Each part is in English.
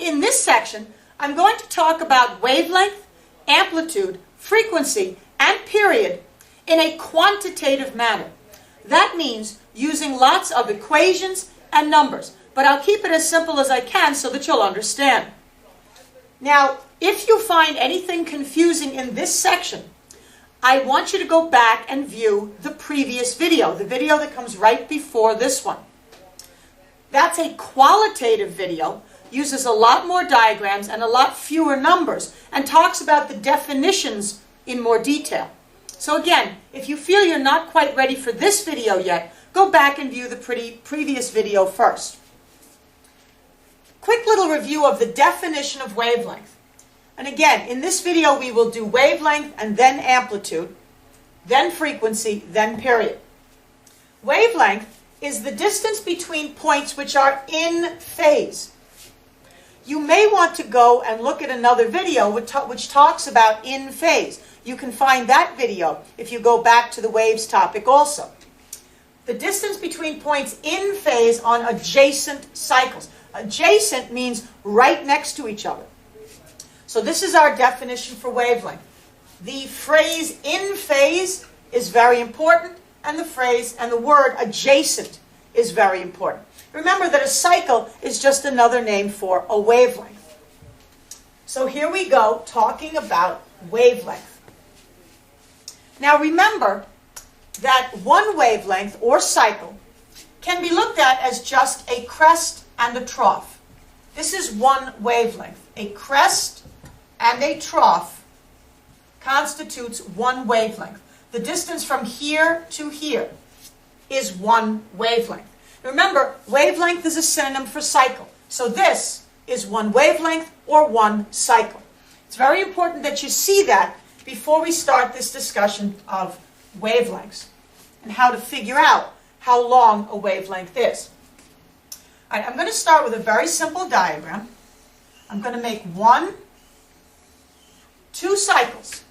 In this section, I'm going to talk about wavelength, amplitude, frequency, and period in a quantitative manner. That means using lots of equations and numbers, but I'll keep it as simple as I can so that you'll understand. Now, if you find anything confusing in this section, I want you to go back and view the previous video, the video that comes right before this one. That's a qualitative video, uses a lot more diagrams and a lot fewer numbers, and talks about the definitions in more detail. So again, if you feel you're not quite ready for this video yet, go back and view the previous video first. Quick little review of the definition of wavelength. And again, in this video we will do wavelength and then amplitude, then frequency, then period. Wavelength is the distance between points which are in phase. You may want to go and look at another video which talks about in phase. You can find that video if you go back to the waves topic also. The distance between points in phase on adjacent cycles. Adjacent means right next to each other. So this is our definition for wavelength. The phrase in phase is very important, and the phrase and the word adjacent is very important. Remember that a cycle is just another name for a wavelength. So here we go, talking about wavelength. Now remember that one wavelength or cycle can be looked at as just a crest and a trough. This is one wavelength. A crest and a trough constitutes one wavelength. The distance from here to here is one wavelength. Remember, wavelength is a synonym for cycle. So this is one wavelength or one cycle. It's very important that you see that before we start this discussion of wavelengths and how to figure out how long a wavelength is. All right, I'm going to start with a very simple diagram. I'm going to make two cycles.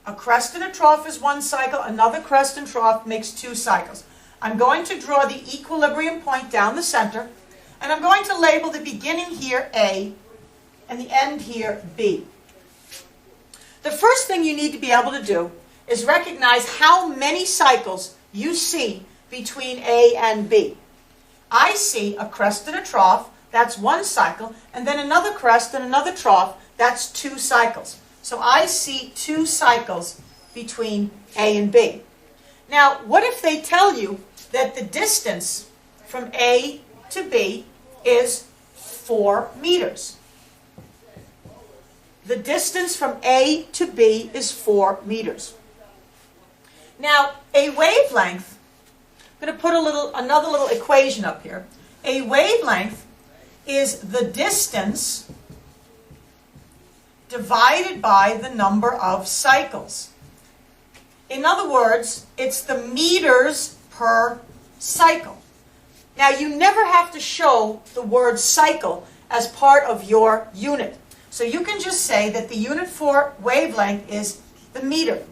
A crest and a trough is one cycle. Another crest and trough makes two cycles. I'm going to draw the equilibrium point down the center, and I'm going to label the beginning here A and the end here B. The first thing you need to be able to do is recognize how many cycles you see between A and B. I see a crest and a trough, that's one cycle, and then another crest and another trough, that's two cycles. So I see two cycles between A and B. Now, what if they tell you that the distance from A to B is 4 meters? The distance from A to B is 4 meters. Now, a wavelength, I'm going to put another little equation up here. A wavelength is the distance divided by the number of cycles. In other words, it's the meters per cycle. Now, you never have to show the word cycle as part of your unit. So you can just say that the unit for wavelength is the meter.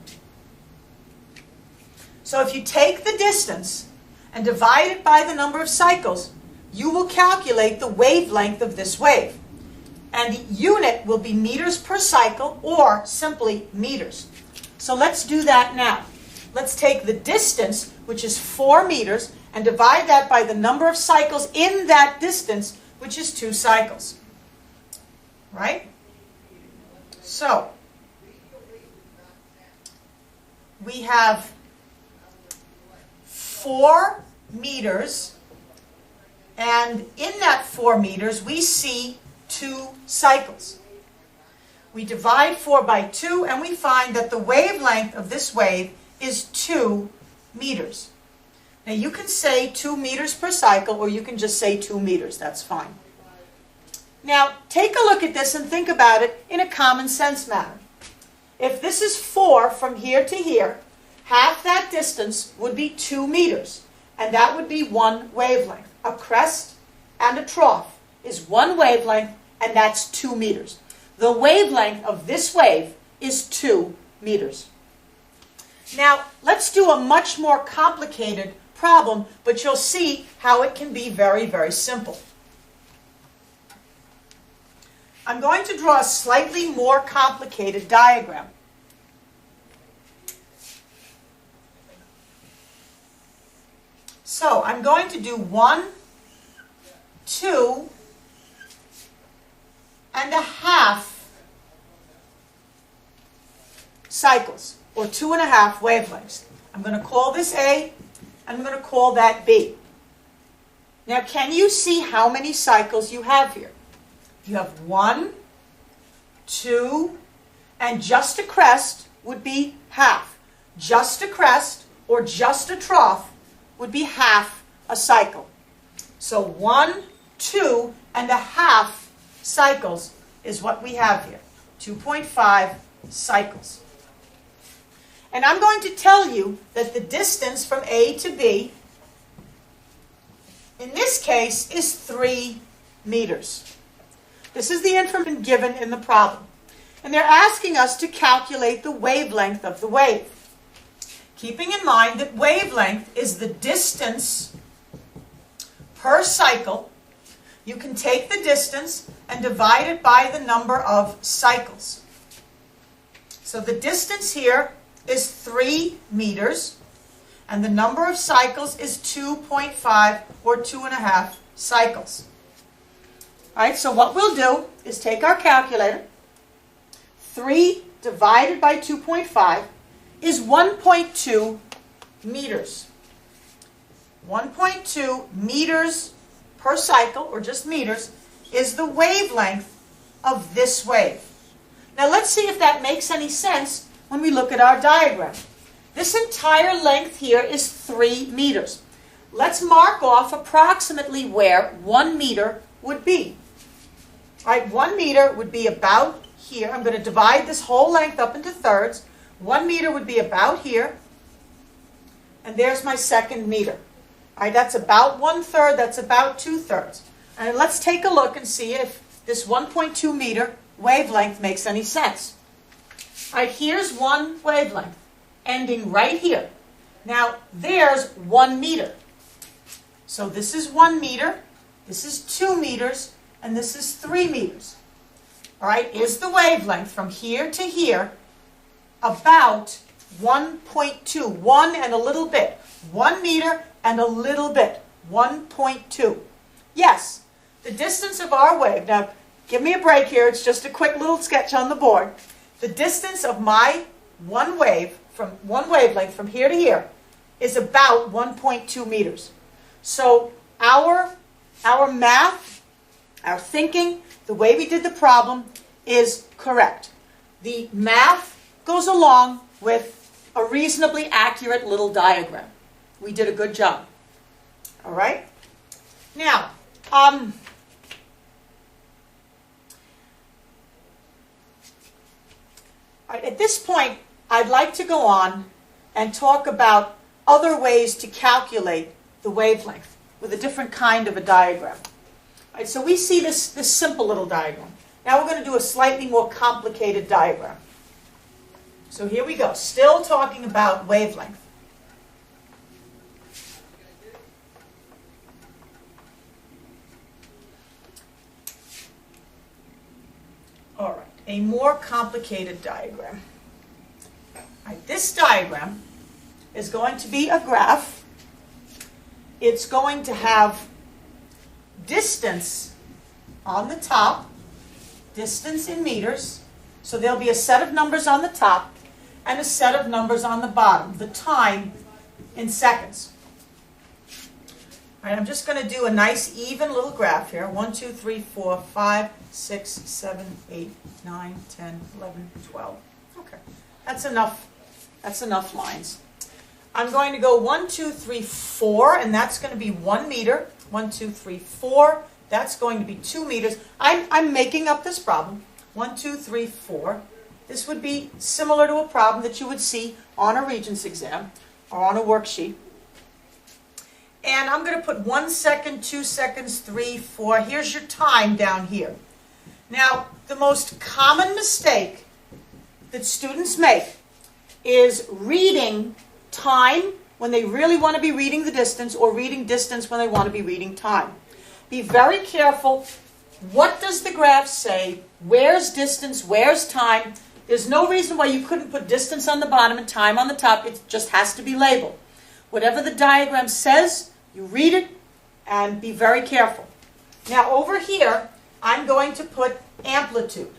So if you take the distance and divide it by the number of cycles, you will calculate the wavelength of this wave. And the unit will be meters per cycle, or simply meters. So let's do that now. Let's take the distance, which is 4 meters, and divide that by the number of cycles in that distance, which is 2 cycles. Right? So, we have 4 meters, and in that 4 meters, we see 2 cycles. We divide 4 by 2, and we find that the wavelength of this wave is 2 meters. Now you can say 2 meters per cycle, or you can just say 2 meters. That's fine. Now take a look at this and think about it in a common sense manner. If this is 4 from here to here, half that distance would be 2 meters, and that would be one wavelength. A crest and a trough is one wavelength, and that's 2 meters. The wavelength of this wave is 2 meters. Now, let's do a much more complicated problem, but you'll see how it can be very, very simple. I'm going to draw a slightly more complicated diagram. So I'm going to do 1, 2, and a half cycles, or 2.5 wavelengths. I'm going to call this A, and I'm going to call that B. Now, can you see how many cycles you have here? You have 1, 2, and just a crest would be half. Just a crest or just a trough would be half a cycle. So 1, 2, and a half cycles is what we have here. 2.5 cycles. And I'm going to tell you that the distance from A to B, in this case, is 3 meters. This is the information given in the problem. And they're asking us to calculate the wavelength of the wave. Keeping in mind that wavelength is the distance per cycle, you can take the distance and divide it by the number of cycles. So the distance here is 3 meters, and the number of cycles is 2.5 or 2.5 cycles. All right, so what we'll do is take our calculator. 3 divided by 2.5 is 1.2 meters. 1.2 meters per cycle, or just meters, is the wavelength of this wave. Now let's see if that makes any sense when we look at our diagram. This entire length here is 3 meters. Let's mark off approximately where 1 meter would be. All right, 1 meter would be about here. I'm going to divide this whole length up into thirds. 1 meter would be about here. And there's my second meter. All right, that's about 1/3, that's about 2/3. And let's take a look and see if this 1.2 meter wavelength makes any sense. All right, here's one wavelength ending right here. Now, there's 1 meter. So this is 1 meter, this is 2 meters, and this is 3 meters. All right, is the wavelength from here to here about 1.2, 1 and a little bit. 1 meter and a little bit, 1.2. Yes, the distance of our wave, now give me a break here, it's just a quick little sketch on the board. The distance of my one wavelength from here to here is about 1.2 meters. So our math, our thinking, the way we did the problem is correct. The math goes along with a reasonably accurate little diagram. We did a good job. All right? Now, at this point, I'd like to go on and talk about other ways to calculate the wavelength with a different kind of a diagram. All right, so we see this simple little diagram. Now we're going to do a slightly more complicated diagram. So here we go, still talking about wavelength. All right, a more complicated diagram. All right, this diagram is going to be a graph. It's going to have distance on the top, distance in meters. So there'll be a set of numbers on the top and a set of numbers on the bottom, the time in seconds. All right, I'm just going to do a nice even little graph here. 1, 2, 3, 4, 5, 6, 7, 8, 9, 10, 11, 12. Okay, that's enough lines. I'm going to go 1, 2, 3, 4, and that's going to be 1 meter. 1, 2, 3, 4. That's going to be 2 meters. I'm making up this problem. 1, 2, 3, 4. This would be similar to a problem that you would see on a Regents exam or on a worksheet. And I'm going to put 1 second, 2 seconds, 3, 4. Here's your time down here. Now, the most common mistake that students make is reading time when they really want to be reading the distance, or reading distance when they want to be reading time. Be very careful What does the graph say? Where's distance? Where's time? There's no reason why you couldn't put distance on the bottom and time on the top. It just has to be labeled. Whatever the diagram says, you read it and be very careful. Now over here, I'm going to put amplitude,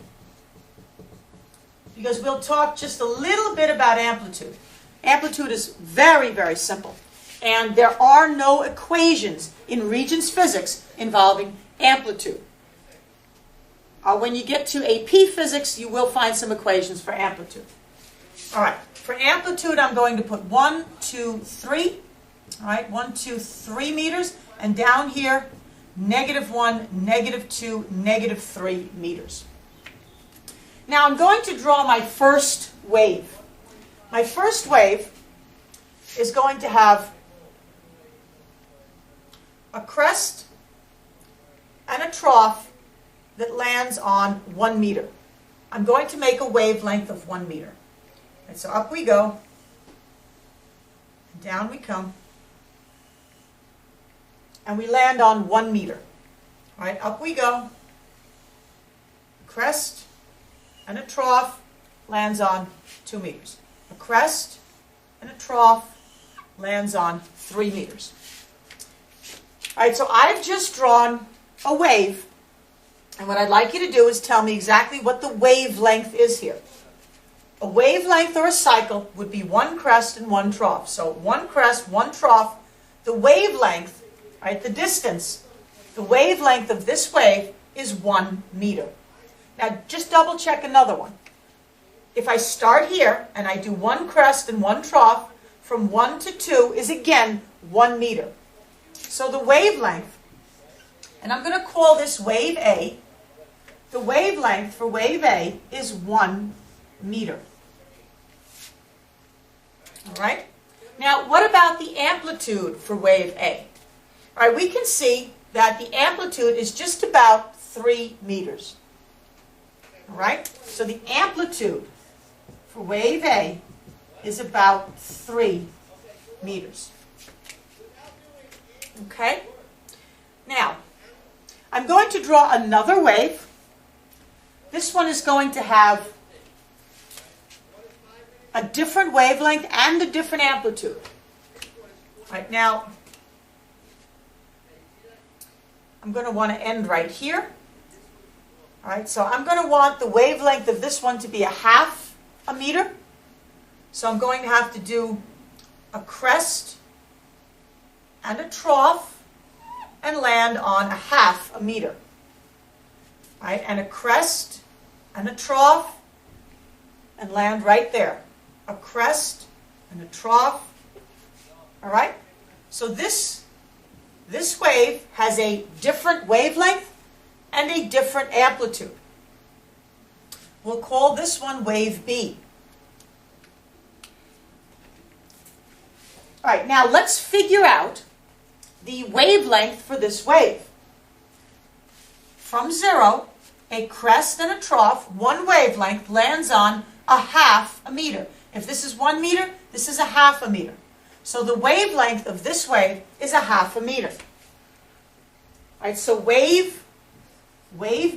because we'll talk just a little bit about amplitude. Amplitude is very, very simple. And there are no equations in Regents Physics involving amplitude. When you get to AP Physics, you will find some equations for amplitude. All right, for amplitude, I'm going to put 1, 2, 3. All right, 1, 2, 3 meters. And down here, -1, -2, -3 meters. Now I'm going to draw my first wave. My first wave is going to have a crest and a trough that lands on 1 meter. I'm going to make a wavelength of 1 meter. And so up we go, and down we come, and we land on 1 meter. All right, up we go, crest and a trough lands on 2 meters. A crest and a trough lands on 3 meters. All right, so I've just drawn a wave, and what I'd like you to do is tell me exactly what the wavelength is here. A wavelength or a cycle would be 1 crest and 1 trough. So 1 crest, 1 trough. The wavelength, right, the distance, the wavelength of this wave is 1 meter. Now just double check another one. If I start here and I do 1 crest and 1 trough, from 1 to 2 is again 1 meter. So the wavelength, and I'm going to call this wave A, the wavelength for wave A is 1 meter. All right? Now, what about the amplitude for wave A? All right, we can see that the amplitude is just about 3 meters. All right? So the amplitude for wave A is about 3 meters. Okay? Now, I'm going to draw another wave. This one is going to have a different wavelength and a different amplitude. Right now, I'm going to want to end right here. All right, so I'm going to want the wavelength of this one to be 1/2 a meter. So I'm going to have to do a crest and a trough and land on 1/2 a meter. All right, and a crest and a trough and land right there. A crest and a trough. All right, so this wave has a different wavelength and a different amplitude. We'll call this one wave B. All right, now let's figure out the wavelength for this wave. From 0, a crest and a trough, one wavelength lands on 1/2 a meter. If this is 1 meter, this is 1/2 a meter. So the wavelength of this wave is 1/2 a meter. All right, so wave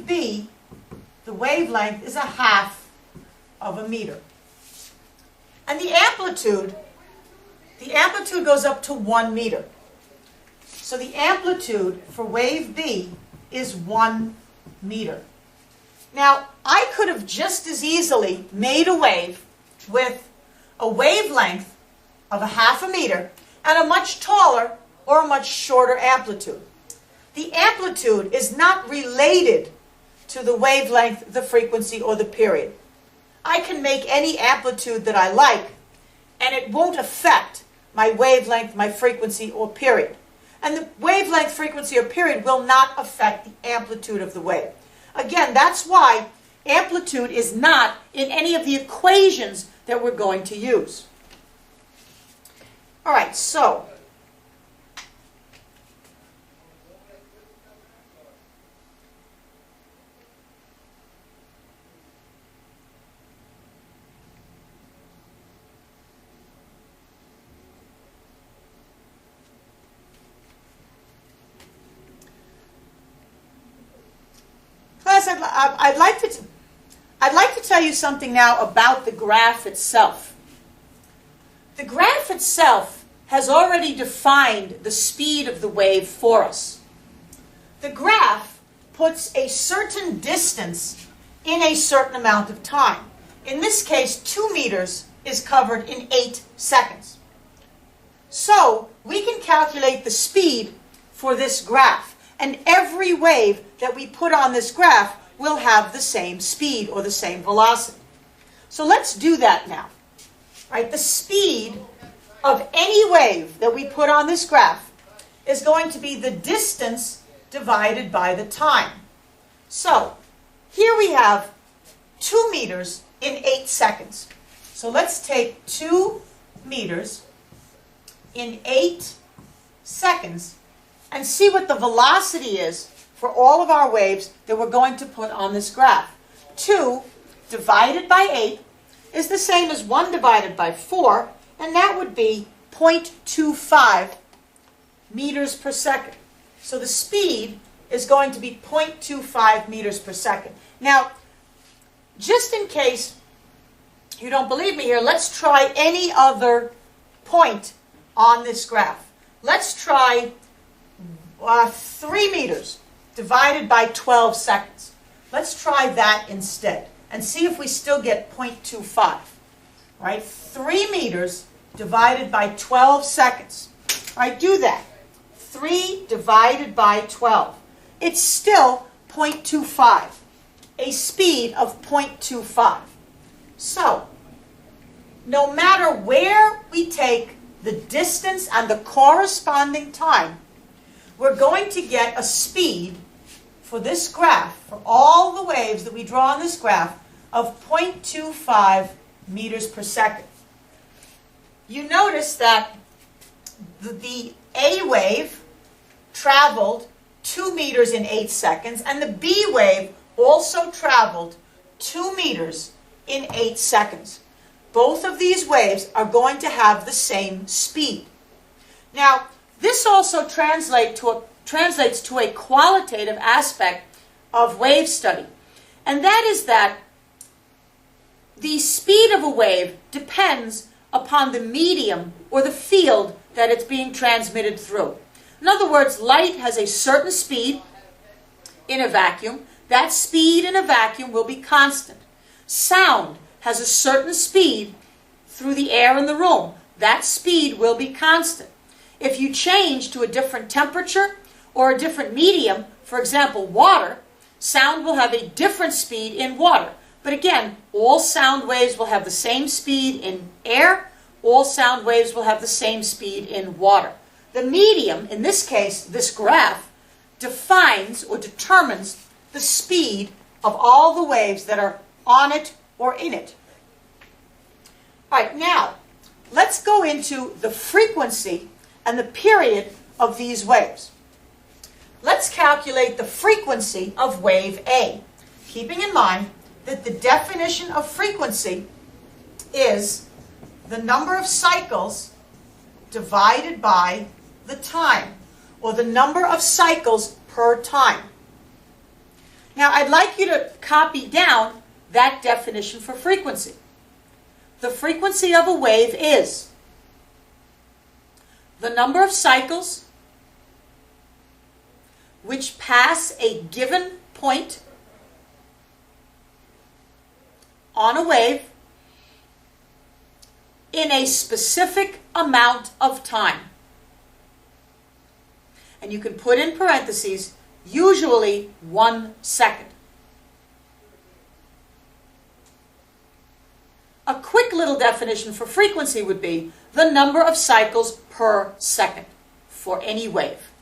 B, the wavelength is 1/2 of a meter. And the amplitude goes up to 1 meter. So the amplitude for wave B is 1 meter. Now, I could have just as easily made a wave with a wavelength of 1/2 a meter and a much taller or a much shorter amplitude. The amplitude is not related to the wavelength, the frequency, or the period. I can make any amplitude that I like, and it won't affect my wavelength, my frequency, or period. And the wavelength, frequency, or period will not affect the amplitude of the wave. Again, that's why amplitude is not in any of the equations that we're going to use. All right, so I'd like to tell you something now about the graph itself. The graph itself has already defined the speed of the wave for us. The graph puts a certain distance in a certain amount of time. In this case, 2 meters is covered in 8 seconds. So we can calculate the speed for this graph, and every wave that we put on this graph will have the same speed or the same velocity. So let's do that now. Right? The speed of any wave that we put on this graph is going to be the distance divided by the time. So here we have 2 meters in 8 seconds. So let's take 2 meters in 8 seconds and see what the velocity is for all of our waves that we're going to put on this graph. 2 divided by 8 is the same as 1 divided by 4, and that would be 0.25 meters per second. So the speed is going to be 0.25 meters per second. Now, just in case you don't believe me here, let's try any other point on this graph. Let's try 3 meters divided by 12 seconds. Let's try that instead and see if we still get 0.25. Right? 3 meters divided by 12 seconds. All right, do that. 3 divided by 12. It's still 0.25, a speed of 0.25. So, no matter where we take the distance and the corresponding time, we're going to get a speed for this graph, for all the waves that we draw on this graph, of 0.25 meters per second. You notice that the A wave traveled 2 meters in 8 seconds, and the B wave also traveled 2 meters in 8 seconds. Both of these waves are going to have the same speed. Now, this also translates to a qualitative aspect of wave study, and that is that the speed of a wave depends upon the medium or the field that it's being transmitted through. In other words, light has a certain speed in a vacuum. That speed in a vacuum will be constant. Sound has a certain speed through the air in the room. That speed will be constant. If you change to a different temperature or a different medium, for example, water, sound will have a different speed in water. But again, all sound waves will have the same speed in air. All sound waves will have the same speed in water. The medium, in this case, this graph, defines or determines the speed of all the waves that are on it or in it. All right, now, let's go into the frequency and the period of these waves. Let's calculate the frequency of wave A, keeping in mind that the definition of frequency is the number of cycles divided by the time, or the number of cycles per time. Now, I'd like you to copy down that definition for frequency. The frequency of a wave is the number of cycles which pass a given point on a wave in a specific amount of time. And you can put in parentheses, usually 1 second. A quick little definition for frequency would be the number of cycles per second for any wave.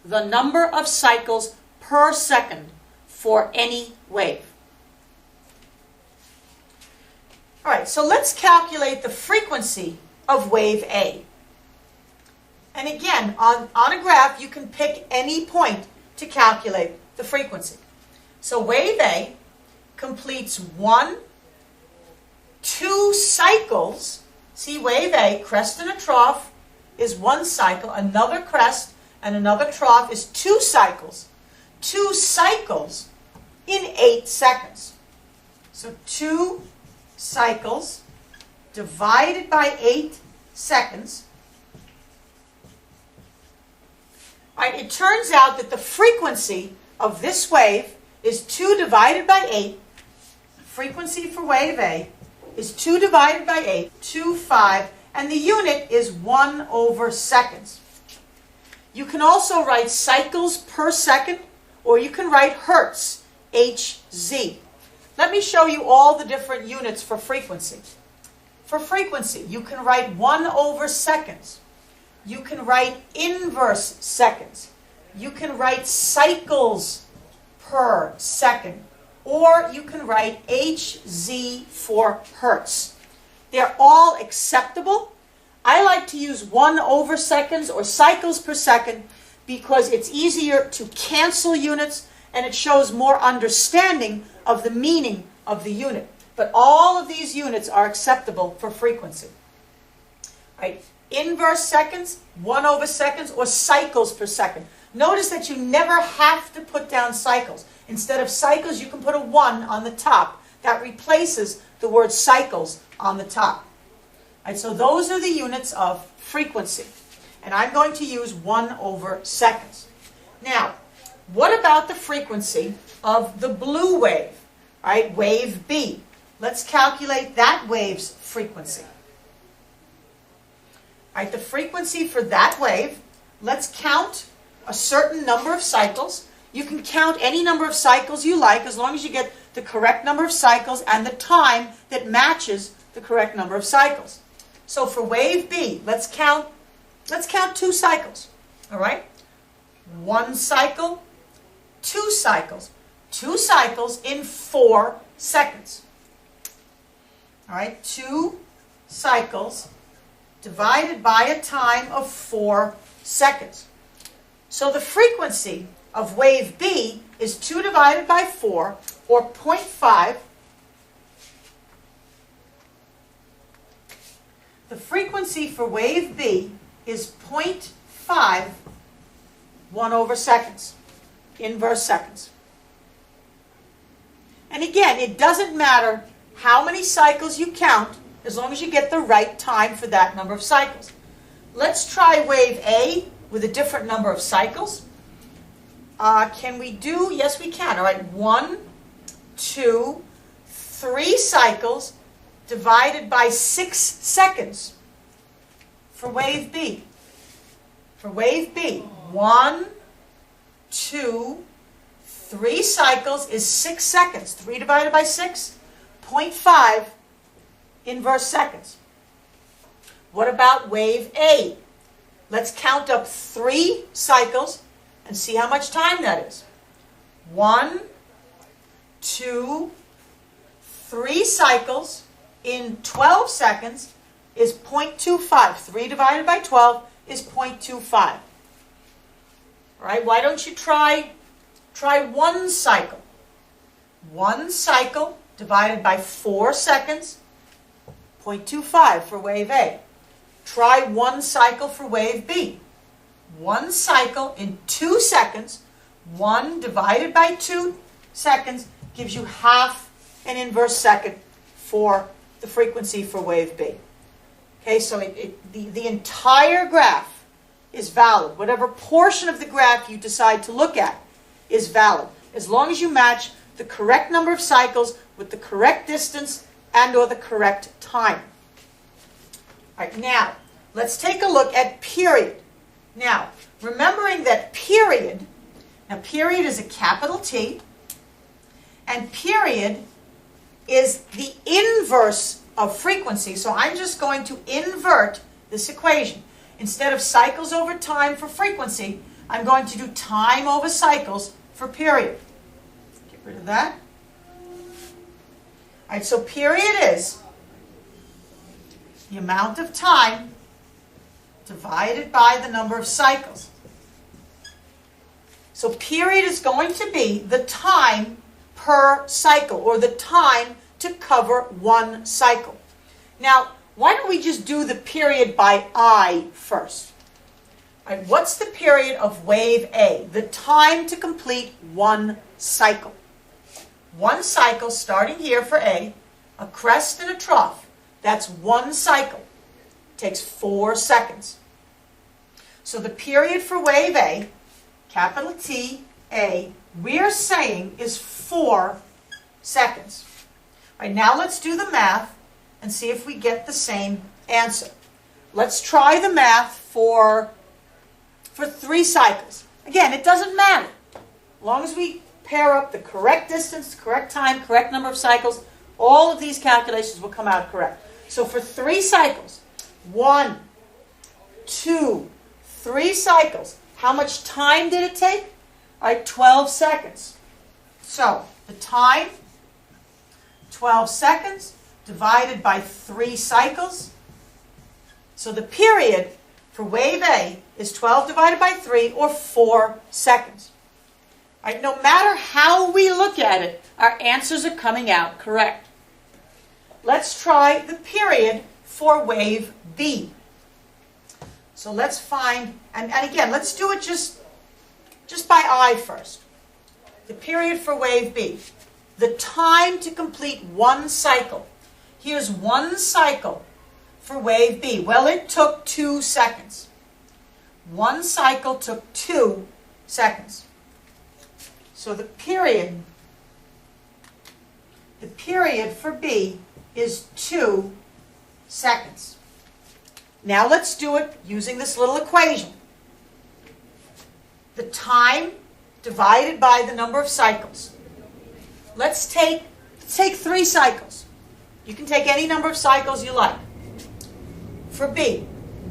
The number of cycles per second for any wave. All right, so let's calculate the frequency of wave A. And again, on a graph, you can pick any point to calculate the frequency. So wave A completes 2 cycles. See, wave A, crest and a trough, is 1 cycle. Another crest and another trough is 2 cycles. 2 cycles in 8 seconds. So 2 cycles divided by 8 seconds. All right, it turns out that the frequency of this wave is 2 divided by 8. Frequency for wave A is 2 divided by 8, 2.5, and the unit is 1/seconds. You can also write cycles per second, or you can write hertz, Hz. Let me show you all the different units for frequency. For frequency, you can write 1/seconds. You can write inverse seconds. You can write cycles per second. Or you can write Hz for hertz. They're all acceptable. I like to use 1/seconds or cycles per second because it's easier to cancel units and it shows more understanding of the meaning of the unit. But all of these units are acceptable for frequency. Right? Inverse seconds, 1/seconds, or cycles per second. Notice that you never have to put down cycles. Instead of cycles, you can put a 1 on the top. That replaces the word cycles on the top. Right, so those are the units of frequency. And I'm going to use 1/seconds. Now, what about the frequency of the blue wave? Right, wave B. Let's calculate that wave's frequency. Right, the frequency for that wave, let's count a certain number of cycles. You can count any number of cycles you like as long as you get the correct number of cycles and the time that matches the correct number of cycles. So for wave B, let's count 2 cycles. All right? 1 cycle, 2 cycles. 2 cycles in 4 seconds. All right? 2 cycles divided by a time of 4 seconds. So the frequency of wave B is 2 divided by 4, or 0.5. The frequency for wave B is 0.5 1/seconds, inverse seconds. And again, it doesn't matter how many cycles you count, as long as you get the right time for that number of cycles. Let's try wave A with a different number of cycles. Can we do? Yes, we can. All right, 1, 2, 3 cycles divided by 6 seconds for wave B. For wave B, 1, 2, 3 cycles is 6 seconds. 3 divided by 6, 0.5 inverse seconds. What about wave A? Let's count up 3 cycles and see how much time that is. 1, 2, 3 cycles in 12 seconds is 0.25. 3 divided by 12 is 0.25. All right, why don't you try 1 cycle? 1 cycle divided by 4 seconds, 0.25 for wave A. Try 1 cycle for wave B. 1 cycle in 2 seconds, 1 divided by 2 seconds gives you half an inverse second for the frequency for wave B. Okay, so the entire graph is valid. Whatever portion of the graph you decide to look at is valid, as long as you match the correct number of cycles with the correct distance and or the correct time. All right, now, let's take a look at period. Now, remembering that period is a capital T, and period is the inverse of frequency. So I'm just going to invert this equation. Instead of cycles over time for frequency, I'm going to do time over cycles for period. Get rid of that. All right, so period is the amount of time divided by the number of cycles. So period is going to be the time per cycle, or the time to cover 1 cycle. Now, why don't we just do the period by I first? All right, what's the period of wave A? The time to complete 1 cycle. One cycle starting here for A, a crest and a trough. That's one cycle. Takes 4 seconds. So the period for wave A, capital T, A, we're saying is 4 seconds. All right, now let's do the math and see if we get the same answer. Let's try the math for 3 cycles. Again, it doesn't matter. As long as we pair up the correct distance, correct time, correct number of cycles, all of these calculations will come out correct. So for 3 cycles, 1, 2, 3 cycles, how much time did it take? All right, 12 seconds. So the time, 12 seconds, divided by 3 cycles. So the period for wave A is 12 divided by 3, or 4 seconds. All right, no matter how we look at it, our answers are coming out correct. Let's try the period for wave B. So let's find, and again, let's do it just by eye first. The period for wave B. The time to complete one cycle. Here's one cycle for wave B. Well, it took 2 seconds. One cycle took 2 seconds. So the period for B is 2 seconds. Now let's do it using this little equation. The time divided by the number of cycles. Let's take 3 cycles. You can take any number of cycles you like. For B,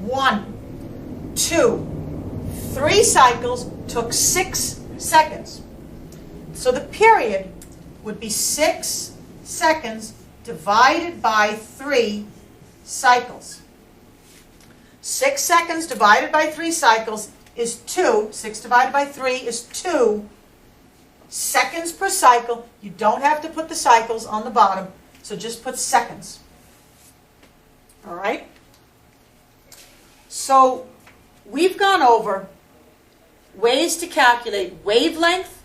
1, 2, 3 cycles took 6 seconds. So the period would be 6 seconds divided by 3 cycles. 6 seconds divided by 3 cycles is 2. 6 divided by 3 is 2 seconds per cycle. You don't have to put the cycles on the bottom, so just put seconds. All right? So we've gone over ways to calculate wavelength,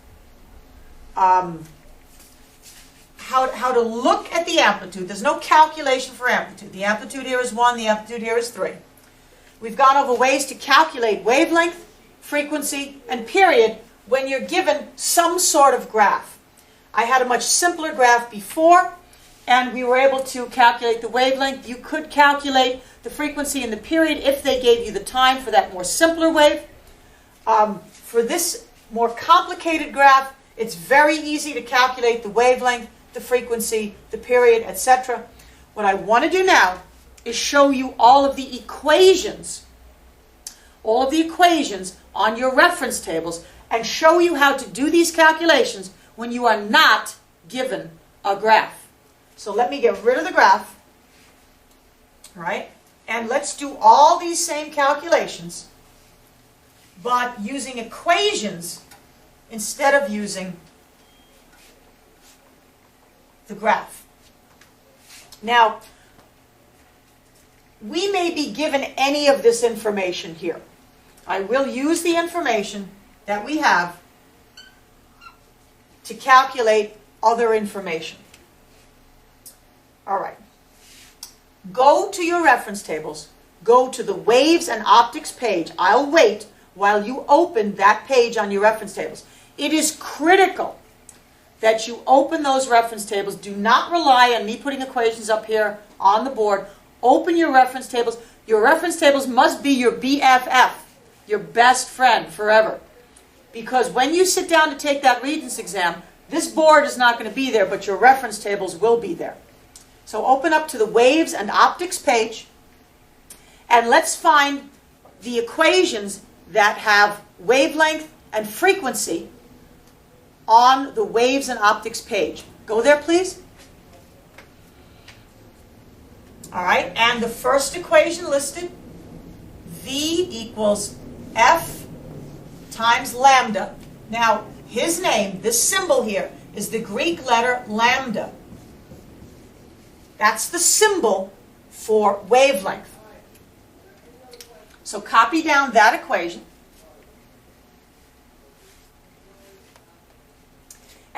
how to look at the amplitude. There's no calculation for amplitude. The amplitude here is 1, the amplitude here is 3. We've gone over ways to calculate wavelength, frequency, and period when you're given some sort of graph. I had a much simpler graph before, and we were able to calculate the wavelength. You could calculate the frequency and the period if they gave you the time for that more simpler wave. For this more complicated graph, it's very easy to calculate the wavelength, the frequency, the period, etc. What I want to do now is show you all of the equations on your reference tables, and show you how to do these calculations when you are not given a graph. So let me get rid of the graph, all right? And let's do all these same calculations, but using equations instead of using the graph. Now, we may be given any of this information here. I will use the information that we have to calculate other information. All right. Go to your reference tables. Go to the Waves and Optics page. I'll wait while you open that page on your reference tables. It is critical that you open those reference tables. Do not rely on me putting equations up here on the board. Open your reference tables. Your reference tables must be your BFF, your best friend forever. Because when you sit down to take that Regents exam, this board is not going to be there, but your reference tables will be there. So open up to the Waves and Optics page, and let's find the equations that have wavelength and frequency on the Waves and Optics page. Go there, please. All right, and the first equation listed, V equals F times lambda. Now, his name, this symbol here, is the Greek letter lambda. That's the symbol for wavelength. So copy down that equation.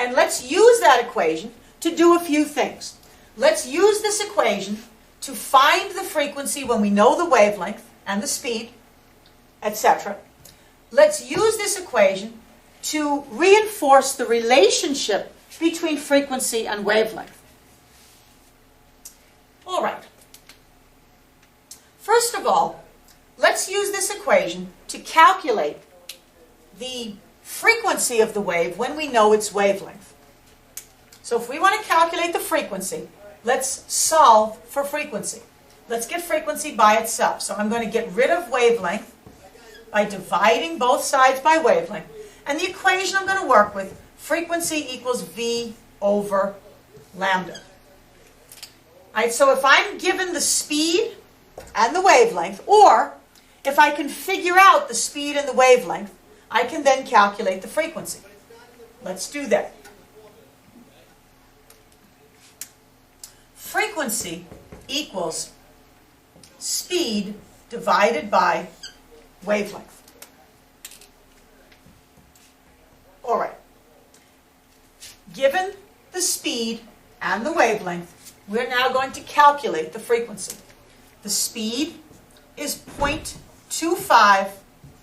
And let's use that equation to do a few things. Let's use this equation to find the frequency when we know the wavelength and the speed, etc. Let's use this equation to reinforce the relationship between frequency and wavelength. All right. First of all, let's use this equation to calculate the frequency of the wave when we know its wavelength. So if we want to calculate the frequency, let's solve for frequency. Let's get frequency by itself. So I'm going to get rid of wavelength by dividing both sides by wavelength. And the equation I'm going to work with, frequency equals V over lambda. All right, so if I'm given the speed and the wavelength, or if I can figure out the speed and the wavelength, I can then calculate the frequency. Let's do that. Frequency equals speed divided by wavelength. All right. Given the speed and the wavelength, we're now going to calculate the frequency. The speed is 0.25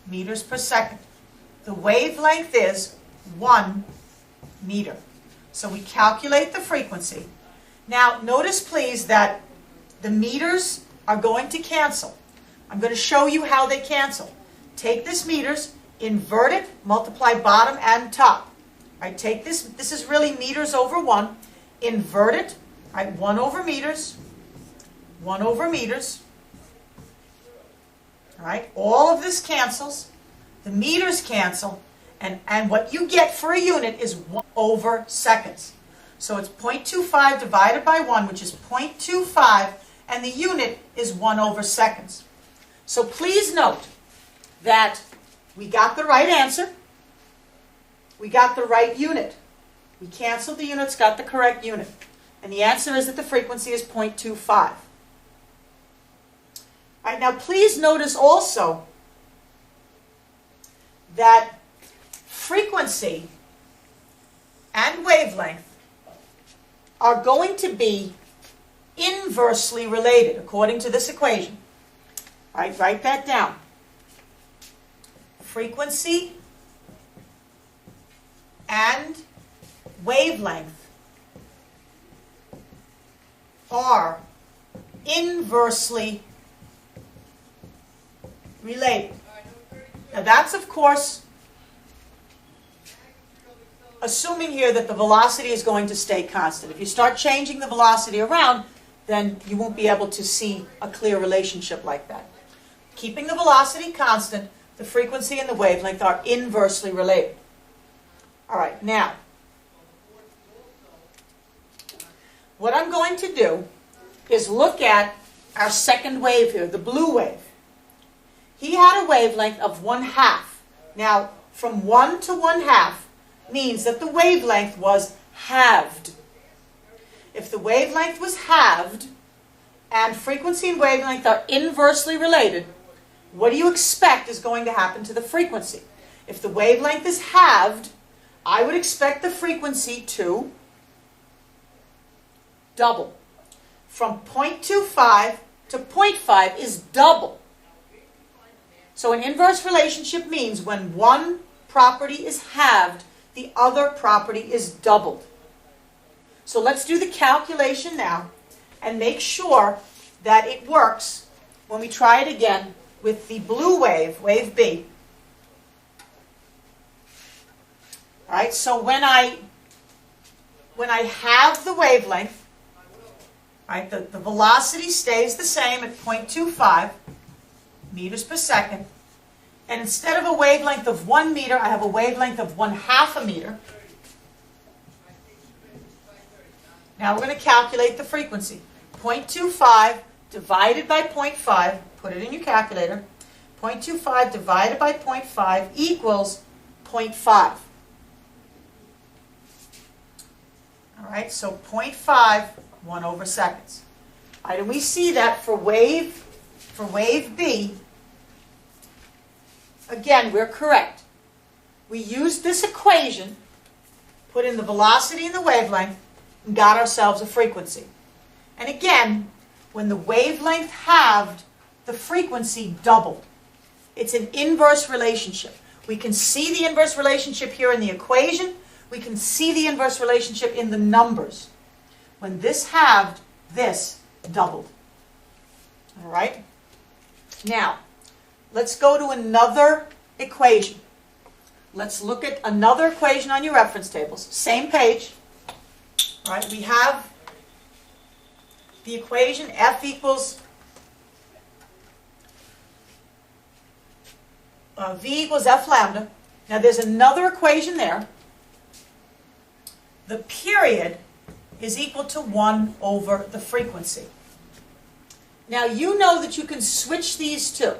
meters per second. The wavelength is 1 meter. So we calculate the frequency. Now, notice please that the meters are going to cancel. I'm going to show you how they cancel. Take this meters, invert it, multiply bottom and top. All right, take this is really meters over 1, invert it, all right, 1 over meters, 1 over meters. All right, all of this cancels, the meters cancel, and what you get for a unit is 1 over seconds. So it's 0.25 divided by 1, which is 0.25, and the unit is 1 over seconds. So please note that we got the right answer. We got the right unit. We canceled the units, got the correct unit. And the answer is that the frequency is 0.25. All right, now please notice also that frequency and wavelength are going to be inversely related according to this equation. All right, write that down. Frequency and wavelength are inversely related. Now that's, of course, assuming here that the velocity is going to stay constant. If you start changing the velocity around, then you won't be able to see a clear relationship like that. Keeping the velocity constant, the frequency and the wavelength are inversely related. All right, now, what I'm going to do is look at our second wave here, the blue wave. He had a wavelength of 1/2. Now, from 1 to 1/2 means that the wavelength was halved. If the wavelength was halved and frequency and wavelength are inversely related, what do you expect is going to happen to the frequency? If the wavelength is halved, I would expect the frequency to double. From 0.25 to 0.5 is double. So an inverse relationship means when one property is halved, the other property is doubled. So let's do the calculation now and make sure that it works when we try it again with the blue wave, wave B. All right, so when I have the wavelength, all right, the velocity stays the same at 0.25 meters per second. And instead of a wavelength of 1 meter, I have a wavelength of 1/2 a meter. Now we're going to calculate the frequency. 0.25 divided by 0.5, put it in your calculator. 0.25 divided by 0.5 equals 0.5. All right, so 0.5, 1 over seconds. All right, and we see that for wave B, again, we're correct. We used this equation put in the velocity and the wavelength, and got ourselves a frequency. And again, when the wavelength halved, the frequency doubled. It's an inverse relationship. We can see the inverse relationship here in the equation. We can see the inverse relationship in the numbers. When this halved, this doubled. All right? Now, let's go to another equation. Let's look at another equation on your reference tables. Same page. All right, we have the equation F equals V equals F lambda. Now there's another equation there. The period is equal to 1 over the frequency. Now you know that you can switch these two.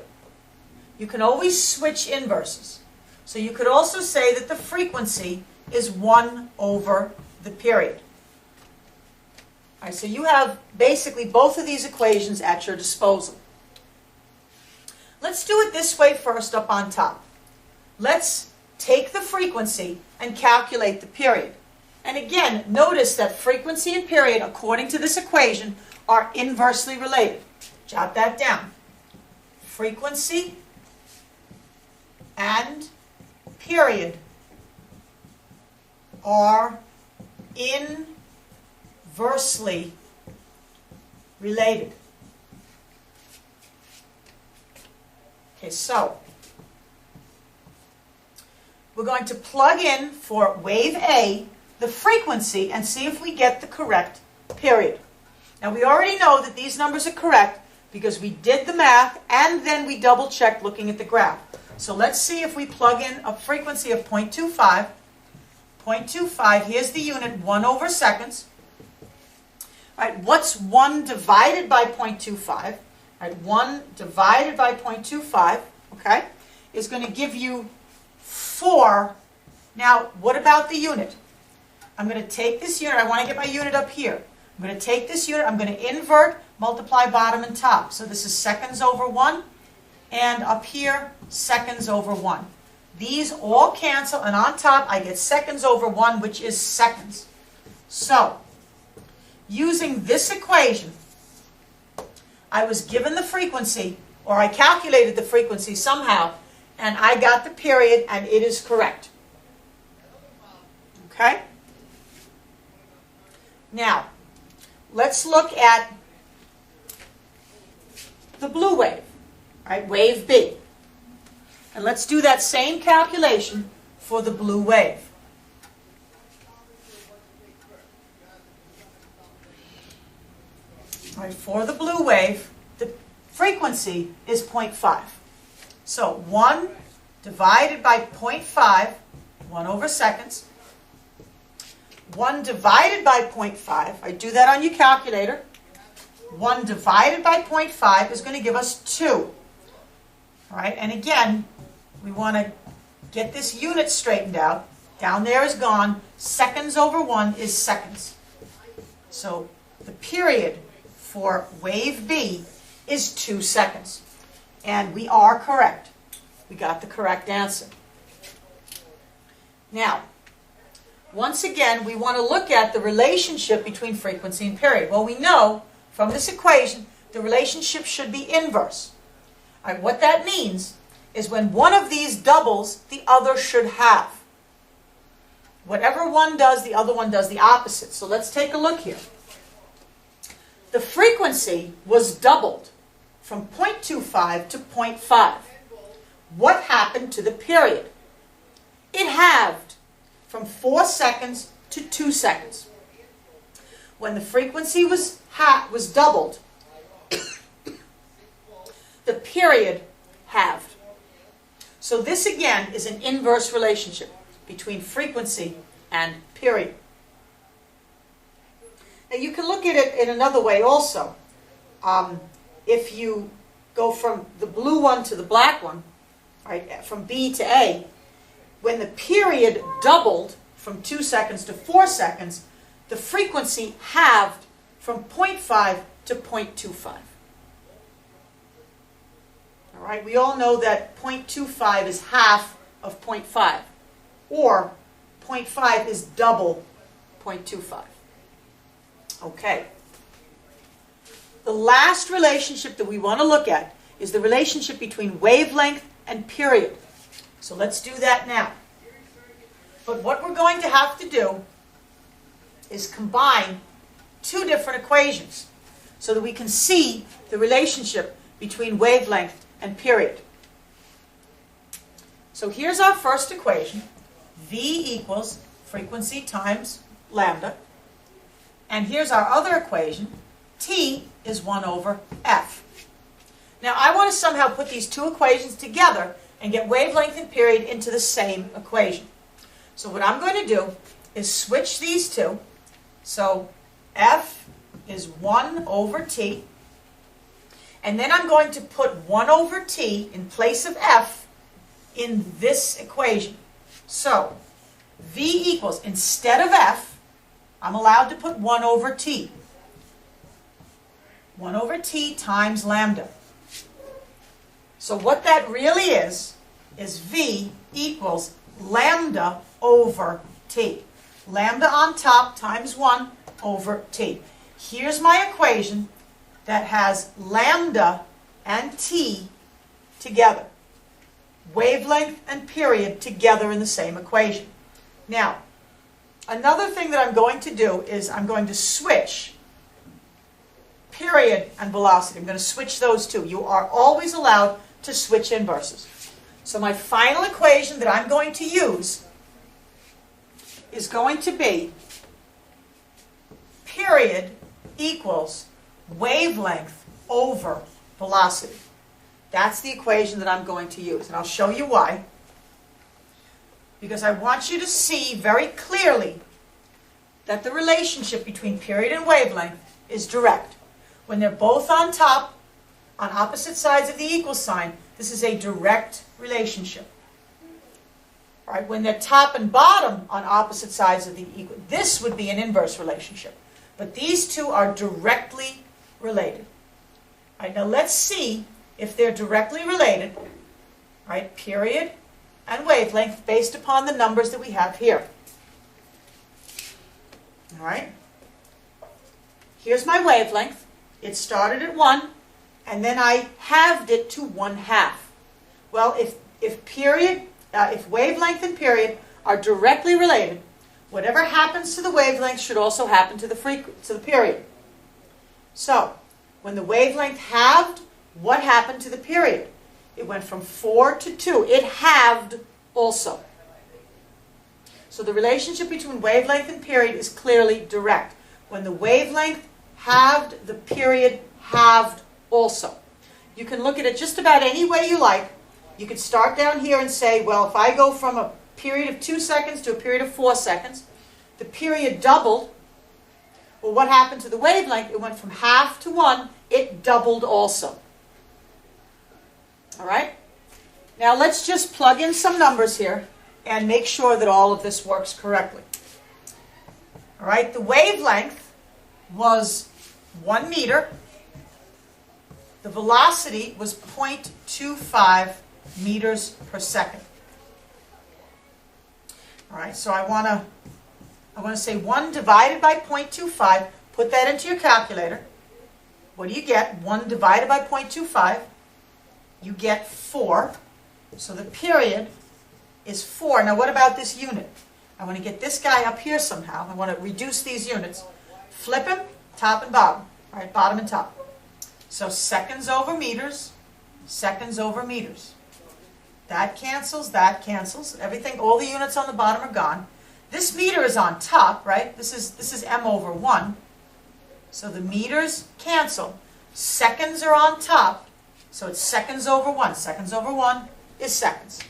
You can always switch inverses. So you could also say that the frequency is 1 over the period. All right, so you have basically both of these equations at your disposal. Let's do it this way first up on top. Let's take the frequency and calculate the period. And again, notice that frequency and period, according to this equation, are inversely related. Jot that down. Frequency and period are inversely related. Okay, so we're going to plug in for wave A the frequency and see if we get the correct period. Now we already know that these numbers are correct because we did the math and then we double checked looking at the graph. So let's see if we plug in a frequency of 0.25. 0.25, here's the unit, 1 over seconds. All right, what's 1 divided by 0.25? All right, 1 divided by 0.25, okay, is going to give you 4. Now, what about the unit? I'm going to take this unit. I want to get my unit up here. I'm going to take this unit. I'm going to invert, multiply bottom and top. So this is seconds over 1. And up here, seconds over 1. These all cancel. And on top, I get seconds over 1, which is seconds. So, using this equation, I was given the frequency, or I calculated the frequency somehow, and I got the period, and it is correct. Okay? Now, let's look at the blue wave, right? Wave B. And let's do that same calculation for the blue wave. All right, for the blue wave, the frequency is 0.5. So 1 divided by 0.5, 1 over seconds. 1 divided by 0.5, I do that on your calculator. 1 divided by 0.5 is going to give us 2. All right, and again, we want to get this unit straightened out. Down there is gone. Seconds over 1 is seconds. So the period for wave B is 2 seconds. And we are correct. We got the correct answer. Now, once again, we want to look at the relationship between frequency and period. Well, we know from this equation the relationship should be inverse. All right, what that means is when one of these doubles, the other should halve. Whatever one does, the other one does the opposite. So let's take a look here. The frequency was doubled from 0.25 to 0.5. What happened to the period? It halved from 4 seconds to 2 seconds. When the frequency was doubled, the period halved. So this again is an inverse relationship between frequency and period. Now you can look at it in another way also. If you go from the blue one to the black one, right, from B to A, when the period doubled from 2 seconds to 4 seconds, the frequency halved from 0.5 to 0.25. All right, we all know that 0.25 is half of 0.5, or 0.5 is double 0.25. Okay. The last relationship that we want to look at is the relationship between wavelength and period. So let's do that now. But what we're going to have to do is combine two different equations so that we can see the relationship between wavelength and period. So here's our first equation. V equals frequency times lambda. And here's our other equation. T is 1 over F. Now I want to somehow put these two equations together and get wavelength and period into the same equation. So what I'm going to do is switch these two. So F is 1 over T. And then I'm going to put 1 over T in place of F in this equation. So V equals, instead of F, I'm allowed to put 1 over T. 1 over T times lambda. So what that really is V equals lambda over T. Lambda on top times 1 over T. Here's my equation that has lambda and T together. Wavelength and period together in the same equation. Now, another thing that I'm going to do is I'm going to switch period and velocity. I'm going to switch those two. You are always allowed to switch inverses. So my final equation that I'm going to use is going to be period equals wavelength over velocity. That's the equation that I'm going to use, and I'll show you why. Because I want you to see very clearly that the relationship between period and wavelength is direct. When they're both on top, on opposite sides of the equal sign, this is a direct relationship. All right, when they're top and bottom on opposite sides of the equal, this would be an inverse relationship. But these two are directly related. All right, now let's see if they're directly related, right, period and wavelength, based upon the numbers that we have here. All right. Here's my wavelength. It started at 1, and then I halved it to 1/2. Well, if wavelength and period are directly related, whatever happens to the wavelength should also happen to the period. So, when the wavelength halved, what happened to the period? It went from 4 to 2. It halved also. So the relationship between wavelength and period is clearly direct. When the wavelength halved, the period halved also. You can look at it just about any way you like. You could start down here and say, well, if I go from a period of 2 seconds to a period of 4 seconds, the period doubled. Well, what happened to the wavelength? It went from 1/2 to 1. It doubled also. All right? Now let's just plug in some numbers here and make sure that all of this works correctly. All right? The wavelength was 1 meter. The velocity was 0.25 meters per second. All right, so I want to say 1 divided by 0.25. Put that into your calculator. What do you get? 1 divided by 0.25. You get 4. So the period is 4. Now what about this unit? I want to get this guy up here somehow. I want to reduce these units. Flip him, top and bottom. All right, bottom and top. So seconds over meters, seconds over meters. That cancels, everything, all the units on the bottom are gone. This meter is on top, right? This is m over 1. So the meters cancel. Seconds are on top, so it's seconds over 1. Seconds over 1 is seconds.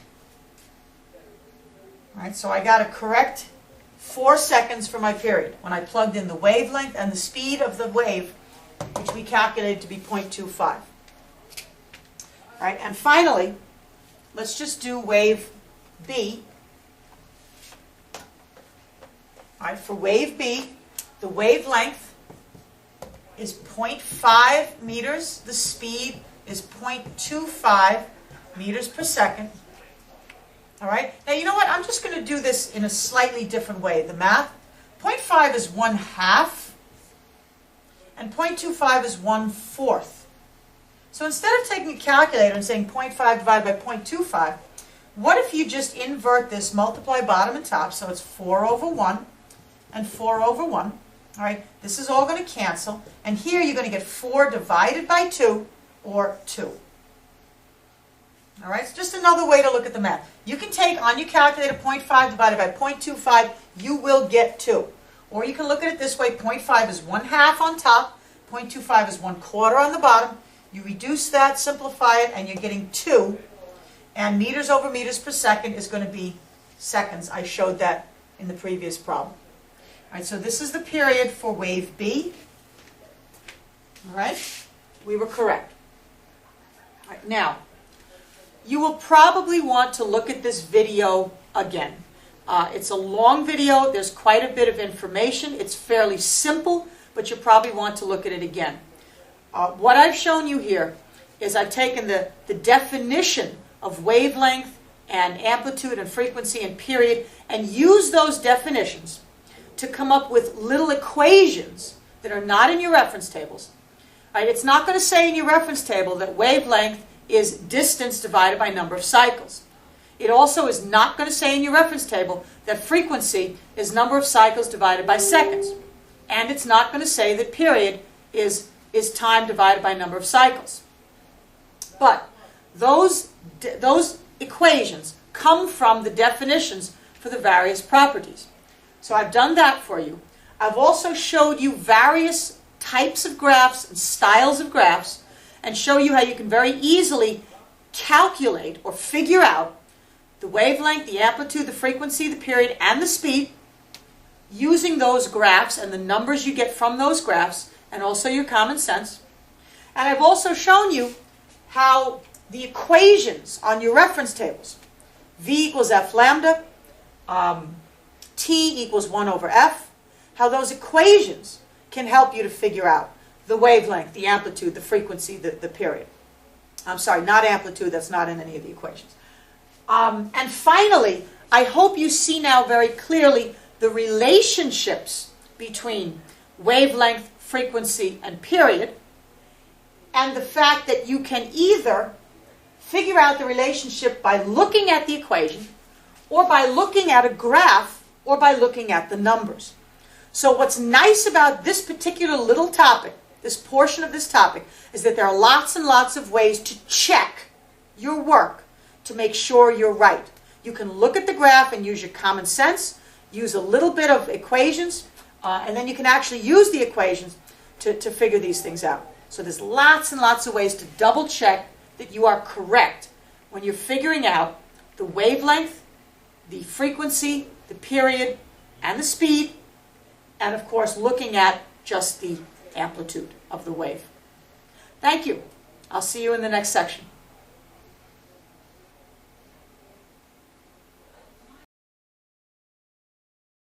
All right, so I got a correct 4 seconds for my period when I plugged in the wavelength and the speed of the wave, which we calculated to be 0.25. All right, and finally, let's just do wave B. All right, for wave B, the wavelength is 0.5 meters. The speed is 0.25 meters per second. All right? Now, you know what? I'm just going to do this in a slightly different way. The math, 0.5 is 1/2, and 0.25 is 1/4. So instead of taking a calculator and saying 0.5 divided by 0.25, what if you just invert this, multiply bottom and top, so it's 4 over 1 and 4 over 1. All right, this is all going to cancel, and here you're going to get 4 divided by 2, or 2. All right, it's just another way to look at the math. You can take on your calculator 0.5 divided by 0.25, you will get 2. Or you can look at it this way, 0.5 is 1/2 on top, 0.25 is 1/4 on the bottom. You reduce that, simplify it, and you're getting 2. And meters over meters per second is going to be seconds. I showed that in the previous problem. All right, so this is the period for wave B. All right, we were correct. All right, now, you will probably want to look at this video again. It's a long video. There's quite a bit of information. It's fairly simple, but you probably want to look at it again. What I've shown you here is I've taken the definition of wavelength and amplitude and frequency and period and used those definitions to come up with little equations that are not in your reference tables. All right, it's not going to say in your reference table that wavelength is distance divided by number of cycles. It also is not going to say in your reference table that frequency is number of cycles divided by seconds. And it's not going to say that period is time divided by number of cycles. But those equations come from the definitions for the various properties. So I've done that for you. I've also showed you various types of graphs and styles of graphs and show you how you can very easily calculate or figure out the wavelength, the amplitude, the frequency, the period, and the speed using those graphs and the numbers you get from those graphs and also your common sense. And I've also shown you how the equations on your reference tables, V equals F lambda, T equals 1 over F, how those equations can help you to figure out the wavelength, the amplitude, the frequency, the period. I'm sorry, not amplitude, that's not in any of the equations. And finally, I hope you see now very clearly the relationships between wavelength, frequency, and period, and the fact that you can either figure out the relationship by looking at the equation, or by looking at a graph, or by looking at the numbers. So what's nice about this particular little topic, this portion of this topic, is that there are lots and lots of ways to check your work to make sure you're right. You can look at the graph and use your common sense, use a little bit of equations, and then you can actually use the equations to figure these things out. So there's lots and lots of ways to double check that you are correct when you're figuring out the wavelength, the frequency, the period, and the speed, and of course looking at just the amplitude of the wave. Thank you. I'll see you in the next section.